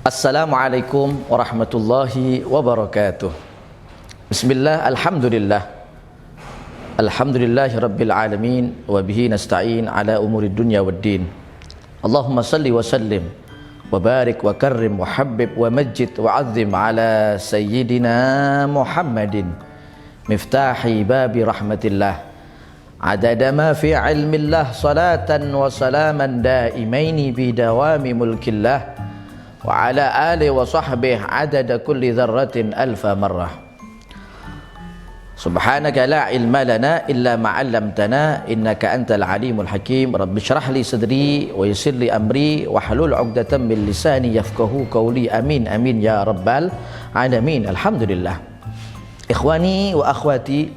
Assalamualaikum warahmatullahi wabarakatuh. Bismillah, alhamdulillah. Alhamdulillahi rabbil alamin. Wa bihi nasta'in ala umuri dunya waddin. Allahumma salli wa sallim wa barik wa karrim wa habbib wa majid wa azim ala sayyidina Muhammadin miftahi babi rahmatillah adada ma fi ilmillah salatan wa salaman daimaini bidawami mulkillah wa ala alihi wa sahbihi adada kulli dzarratin alfa marrah. Subhanaka la ilma lana illa ma 'allamtana innaka antal alimul hakim. Rabbi shrah li sadri wa yassir li amri wa hlul 'uqdatam min lisani yafqahu qawli. Amin amin ya rabbal alamin. Alhamdulillah. Ikhwani wa akhwati,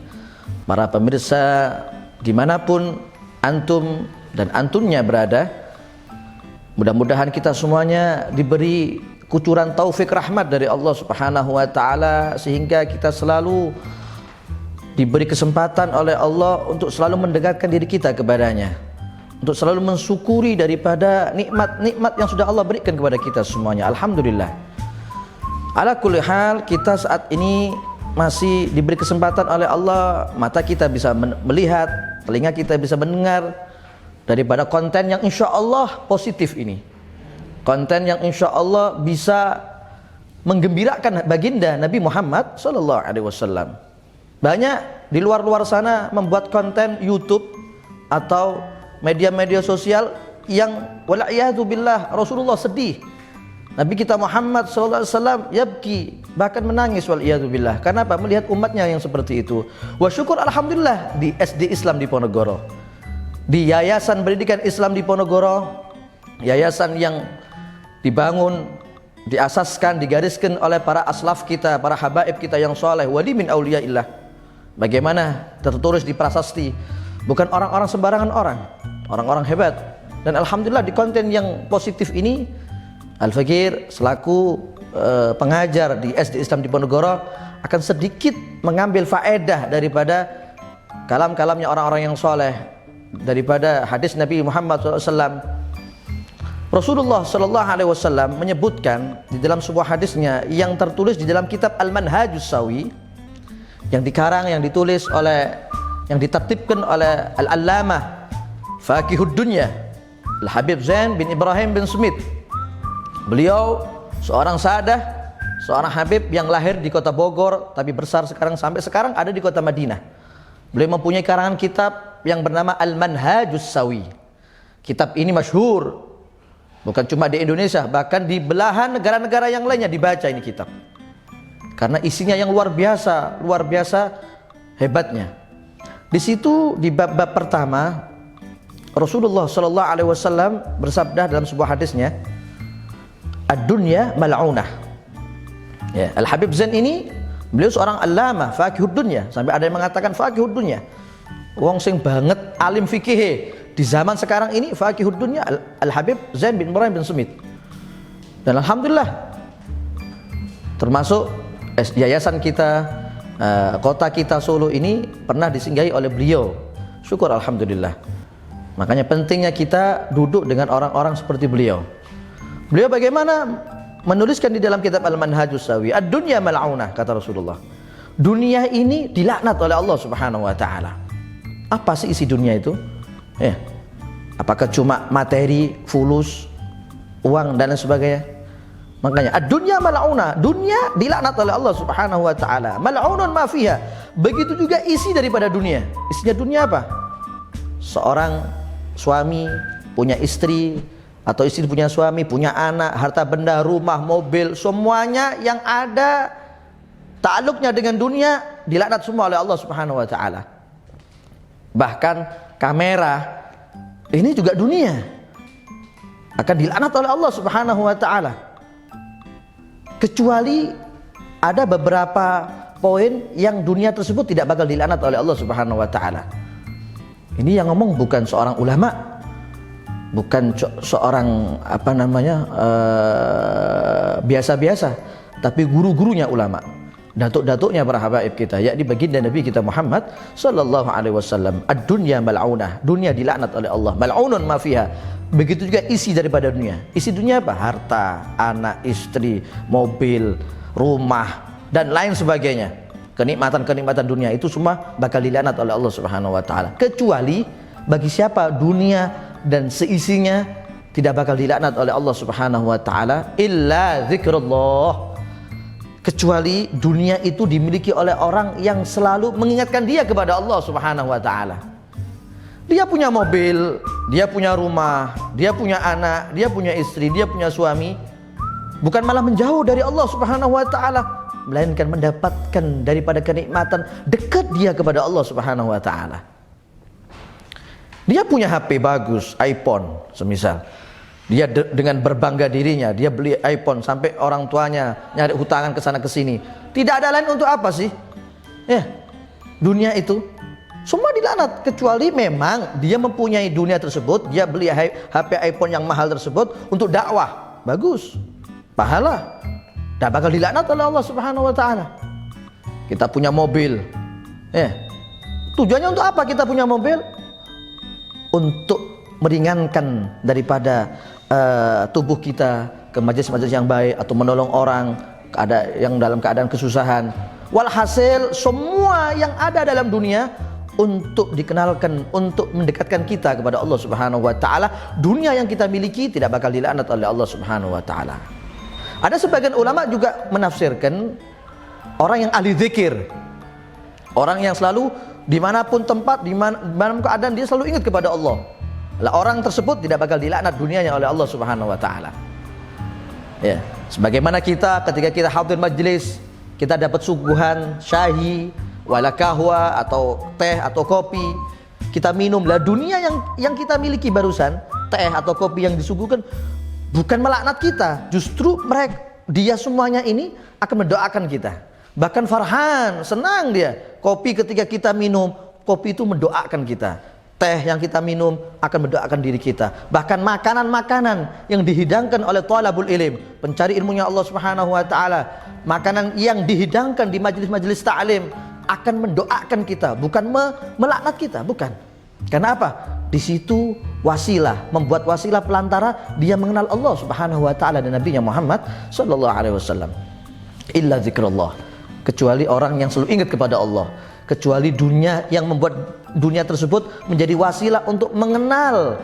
para pemirsa dimanapun antum dan antumnya berada, mudah-mudahan kita semuanya diberi kucuran taufik rahmat dari Allah Subhanahu wa taala sehingga kita selalu diberi kesempatan oleh Allah untuk selalu mendekatkan diri kita kepadanya, untuk selalu mensyukuri daripada nikmat-nikmat yang sudah Allah berikan kepada kita semuanya. Alhamdulillah. Ala kulli hal, kita saat ini masih diberi kesempatan oleh Allah, mata kita bisa melihat, telinga kita bisa mendengar daripada konten yang insya Allah positif ini, konten yang insya Allah bisa menggembirakan baginda Nabi Muhammad SAW. Banyak di luar sana membuat konten YouTube atau media-media sosial yang wala'iyadzubillah Rasulullah sedih, Nabi kita Muhammad SAW yabki, bahkan menangis wala'iyadzubillah. Kenapa? Melihat umatnya yang seperti itu. Wa syukur alhamdulillah di SD Islam di Ponorogo, di Yayasan Pendidikan Islam di Ponorogo, yayasan yang dibangun, diasaskan, digariskan oleh para aslaf kita, para habaib kita yang soleh, wali min auliyaillah. Bagaimana tertulis di prasasti, bukan orang-orang sembarangan orang-orang hebat. Dan alhamdulillah di konten yang positif ini, Al-Fakir selaku pengajar di SD Islam di Ponorogo akan sedikit mengambil faedah daripada kalam-kalamnya orang-orang yang soleh, daripada hadis Nabi Muhammad SAW. Rasulullah SAW menyebutkan di dalam sebuah hadisnya yang tertulis di dalam kitab Al-Manhajus Sawi, yang dikarang, yang ditulis oleh, yang ditertibkan oleh Al-Allamah Faqihud Dunya Al-Habib Zain bin Ibrahim bin Smith. Beliau seorang sadah, seorang habib yang lahir di kota Bogor tapi besar sampai sekarang ada di kota Madinah. Beliau mempunyai karangan kitab yang bernama Al-Manhajus Sawi. Kitab ini masyhur bukan cuma di Indonesia, bahkan di belahan negara-negara yang lainnya dibaca ini kitab, karena isinya yang luar biasa hebatnya. Di situ di bab-bab pertama Rasulullah SAW bersabda dalam sebuah hadisnya, ad-dunya mal'unah. Ya, Al-Habib Zain ini beliau seorang allamah faqihud dunya, sampai ada yang mengatakan faqihud dunya, wong sing banget alim fikih di zaman sekarang ini. Faqihud dunya Al-Habib Zain bin Ibrahim bin Smith. Dan alhamdulillah termasuk yayasan kita, kota kita Solo ini pernah disinggahi oleh beliau. Syukur alhamdulillah. Makanya pentingnya kita duduk dengan orang-orang seperti beliau. Beliau bagaimana menuliskan di dalam kitab Al-Manhajus Sawi, ad-dunya mal'unah, kata Rasulullah. Dunia ini dilaknat oleh Allah Subhanahu wa taala. Apa sih isi dunia itu? Ya. Apakah cuma materi, fulus, uang dan lain sebagainya? Makanya ad-dunya mal'unah, dunia dilaknat oleh Allah Subhanahu wa taala. Mal'unun ma fiha. Begitu juga isi daripada dunia. Isinya dunia apa? Seorang suami punya istri, atau istri punya suami, punya anak, harta benda, rumah, mobil, semuanya yang ada ta'alluqnya dengan dunia dilaknat semua oleh Allah Subhanahu wa taala. Bahkan kamera ini juga dunia, akan dilaknat oleh Allah Subhanahu wa taala. Kecuali ada beberapa poin yang dunia tersebut tidak bakal dilaknat oleh Allah Subhanahu wa taala. Ini yang ngomong bukan seorang ulama, bukan seorang biasa-biasa, tapi guru-gurunya ulama, datuk-datuknya para habaib kita, yakni baginda Nabi kita Muhammad sallallahu alaihi wasallam. Ad-dunya mal'unah, dunia dilaknat oleh Allah. Mal'unun ma fiha, Begitu juga isi daripada dunia. Isi dunia apa? Harta, anak, istri, mobil, rumah, dan lain sebagainya. Kenikmatan-kenikmatan dunia itu semua bakal dilaknat oleh Allah Subhanahu wa taala. Kecuali bagi siapa dunia dan seisinya tidak bakal dilaknat oleh Allah Subhanahu wa taala, illa zikrullah. Kecuali dunia itu dimiliki oleh orang yang selalu mengingatkan dia kepada Allah Subhanahu wa taala. Dia punya mobil, dia punya rumah, dia punya anak, dia punya istri, dia punya suami, bukan malah menjauh dari Allah Subhanahu wa taala, melainkan mendapatkan daripada kenikmatan dekat dia kepada Allah Subhanahu wa taala. Dia punya HP bagus, iPhone semisal. Dia dengan berbangga dirinya, dia beli iPhone sampai orang tuanya nyari hutangan ke sana ke sini. Tidak ada lain untuk apa sih? Ya, dunia itu semua dilaknat, kecuali memang dia mempunyai dunia tersebut, dia beli HP iPhone yang mahal tersebut untuk dakwah. Bagus. Pahala. Dan bakal dilaknat oleh Allah Subhanahu wa taala. Kita punya mobil. Tujuannya untuk apa kita punya mobil? Untuk meringankan daripada tubuh kita ke majelis-majelis yang baik atau menolong orang yang dalam keadaan kesusahan. Walhasil semua yang ada dalam dunia untuk dikenalkan, untuk mendekatkan kita kepada Allah Subhanahu wa taala. Dunia yang kita miliki tidak bakal dilaknat oleh Allah Subhanahu wa taala. Ada sebagian ulama juga menafsirkan orang yang ahli zikir, orang yang selalu dimanapun tempat, dimanapun keadaan dia selalu ingat kepada Allah. Lah orang tersebut tidak bakal dilaknat dunianya oleh Allah Subhanahu wa taala. Ya, sebagaimana kita ketika kita hadir majelis, kita dapat suguhan syahyi, wala kahwa atau teh atau kopi, kita minum. Lah dunia yang kita miliki barusan, teh atau kopi yang disuguhkan, bukan melaknat kita, justru dia semuanya ini akan mendoakan kita. Bahkan farhan, senang dia. Kopi ketika kita minum, kopi itu mendoakan kita. Teh yang kita minum akan mendoakan diri kita. Bahkan makanan-makanan yang dihidangkan oleh thalabul ilm, pencari ilmunya Allah Subhanahu wa taala, makanan yang dihidangkan di majelis-majelis ta'lim akan mendoakan kita, bukan melaknat kita, bukan. Karena apa? Di situ wasilah, membuat wasilah pelantara dia mengenal Allah Subhanahu wa taala dan Nabi Muhammad sallallahu alaihi wasallam. Illa zikrullah, kecuali orang yang selalu ingat kepada Allah, kecuali dunia yang membuat dunia tersebut menjadi wasilah untuk mengenal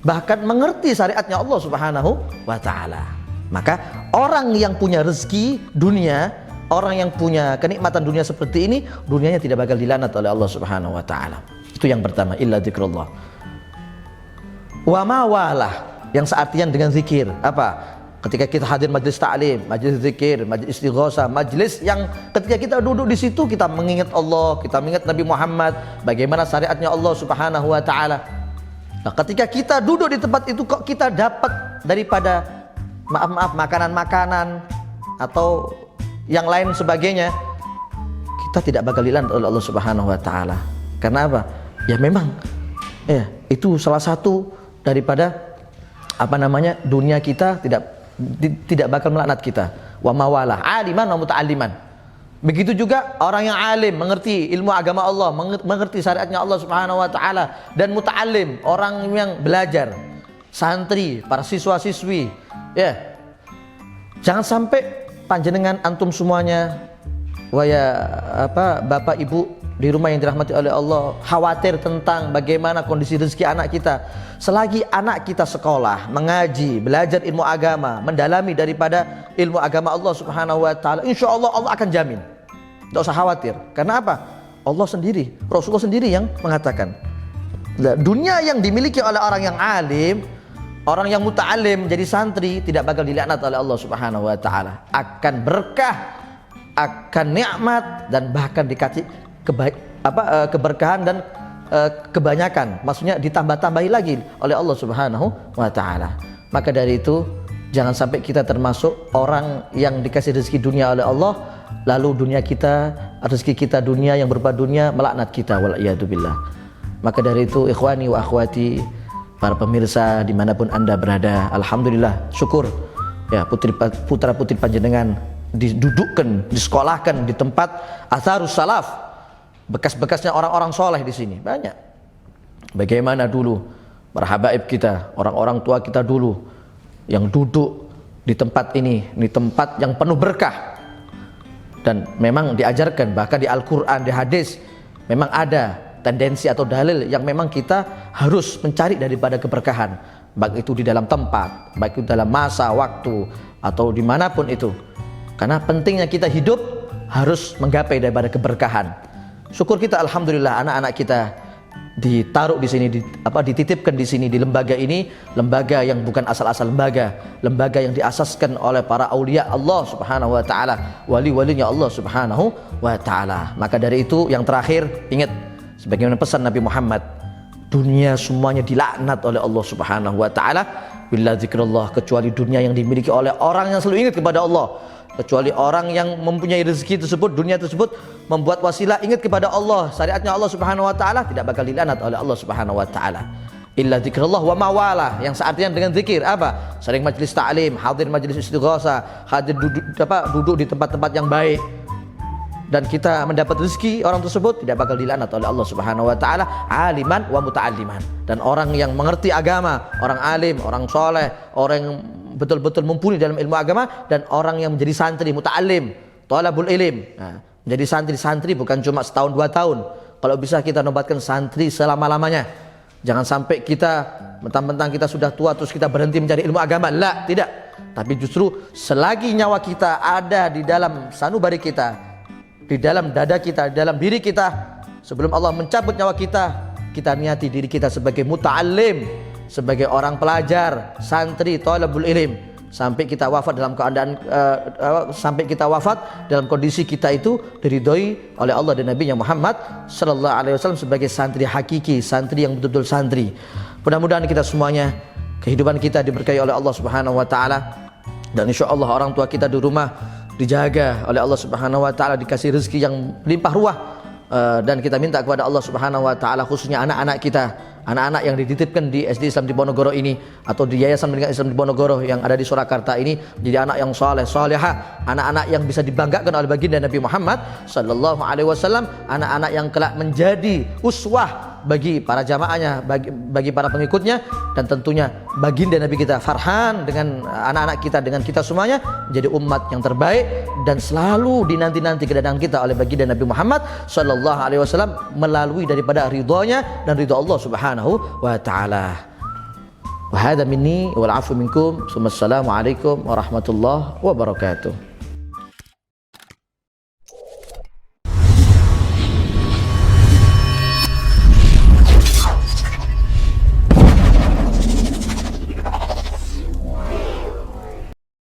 bahkan mengerti syariatnya Allah Subhanahu wa taala. Maka orang yang punya rezeki dunia, orang yang punya kenikmatan dunia seperti ini, dunianya tidak bakal dilaknat oleh Allah Subhanahu wa taala. Itu yang pertama, illa zikrullah. Wa ma walah, yang seartian dengan zikir. Apa? Ketika kita hadir majlis ta'lim, majlis zikir, majlis istighosa, majlis yang ketika kita duduk di situ kita mengingat Allah, kita mengingat Nabi Muhammad, bagaimana syariatnya Allah Subhanahu wa taala. Nah, ketika kita duduk di tempat itu kok kita dapat daripada maaf makanan-makanan atau yang lain sebagainya, kita tidak bakal dilaknat oleh Allah Subhanahu wa taala. Karena apa? Ya memang itu salah satu daripada dunia kita tidak bakal melaknat kita. Wa mawalah aliman wa muta'alliman. Begitu juga orang yang alim, mengerti ilmu agama Allah, mengerti syariatnya Allah Subhanahu wa taala, dan muta'allim, orang yang belajar, santri, para siswa-siswi. Jangan sampai panjenengan antum semuanya bapak ibu di rumah yang dirahmati oleh Allah khawatir tentang bagaimana kondisi rezeki anak kita. Selagi anak kita sekolah, mengaji, belajar ilmu agama, mendalami daripada ilmu agama Allah Subhanahu wa taala, insyaallah Allah akan jamin. Tidak usah khawatir. Karena apa? Allah sendiri, Rasulullah sendiri yang mengatakan, dunia yang dimiliki oleh orang yang alim, orang yang muta'alim, jadi santri, tidak bakal dilaknat oleh Allah Subhanahu wa taala. Akan berkah, akan nikmat, dan bahkan dikasih keberkahan dan kebanyakan, maksudnya ditambah-tambahi lagi oleh Allah Subhanahu wa taala. Maka dari itu jangan sampai kita termasuk orang yang dikasih rezeki dunia oleh Allah, lalu rezeki kita dunia yang berupa dunia melaknat kita, wal iyadu billah. Maka dari itu ikhwani wa akhwati, para pemirsa dimanapun anda berada, alhamdulillah, syukur ya putra putri panjenengan didudukkan, disekolahkan di tempat atharus salaf, bekas-bekasnya orang-orang soleh di sini banyak. Bagaimana dulu para habaib kita, orang-orang tua kita dulu yang duduk di tempat ini tempat yang penuh berkah. Dan memang diajarkan, bahkan di Al-Quran, di hadis, memang ada tendensi atau dalil yang memang kita harus mencari daripada keberkahan, baik itu di dalam tempat, baik itu dalam masa, waktu, atau dimanapun itu. Karena pentingnya kita hidup harus menggapai daripada keberkahan. Syukur kita, alhamdulillah, anak-anak kita ditaruh di sini, dititipkan di sini, di lembaga ini, lembaga yang bukan asal-asal lembaga yang diasaskan oleh para aulia Allah Subhanahu wa taala, wali-walinya Allah Subhanahu wa taala. Maka dari itu, yang terakhir, ingat sebagaimana pesan Nabi Muhammad, dunia semuanya dilaknat oleh Allah Subhanahu wa taala, bila zikrullah, kecuali dunia yang dimiliki oleh orang yang selalu ingat kepada Allah. Kecuali orang yang mempunyai rezeki tersebut, dunia tersebut, membuat wasilah ingat kepada Allah, syariatnya Allah Subhanahu wa taala, tidak bakal dilaknat oleh Allah Subhanahu wa taala. Illa zikrullah wa mawala, yang seartinya dengan zikir apa? Sering majelis ta'lim, hadir majelis istighatsah, hadir duduk di tempat-tempat yang baik, dan kita mendapat rezeki orang tersebut, tidak bakal dilaknat oleh Allah Subhanahu wa taala. Aliman wa muta'alliman, dan orang yang mengerti agama, orang alim, orang soleh, orang yang betul-betul mumpuni dalam ilmu agama, dan orang yang menjadi santri, muta'allim, thalabul ilm. Nah, menjadi santri bukan cuma setahun 2 tahun. Kalau bisa kita nobatkan santri selama-lamanya. Jangan sampai kita mentang-mentang kita sudah tua terus kita berhenti mencari ilmu agama. La, tidak. Tapi justru selagi nyawa kita ada di dalam sanubari kita, di dalam dada kita, di dalam diri kita, sebelum Allah mencabut nyawa kita, kita niati diri kita sebagai muta'allim, sebagai orang pelajar, santri, thalabul ilm, sampai kita wafat dalam keadaan dalam kondisi kita itu diridhoi oleh Allah dan Nabi Muhammad sallallahu alaihi wasallam sebagai santri hakiki, santri yang betul-betul santri. Mudah-mudahan kita semuanya, kehidupan kita diberkahi oleh Allah Subhanahu wa taala, dan insyaallah orang tua kita di rumah dijaga oleh Allah Subhanahu wa taala, dikasih rezeki yang melimpah ruah. Dan kita minta kepada Allah Subhanahu wa taala, khususnya anak-anak kita, anak-anak yang dititipkan di SD Islam Diponegoro ini, atau di Yayasan Pendidikan Islam Diponegoro yang ada di Surakarta ini, jadi anak yang saleh, salihah, anak-anak yang bisa dibanggakan oleh baginda Nabi Muhammad sallallahu alaihi wasallam, anak-anak yang kelak menjadi uswah bagi para jamaahnya, bagi para pengikutnya, dan tentunya baginda Nabi kita Farhan dengan anak-anak kita, dengan kita semuanya menjadi umat yang terbaik, dan selalu dinanti-nanti kedatangan kita oleh baginda Nabi Muhammad sallallahu alaihi wasallam melalui daripada ridhonya dan ridho Allah Subhanahu wa taala. Wa hadza minni wal 'afwu minkum. Assalamualaikum warahmatullahi wabarakatuh.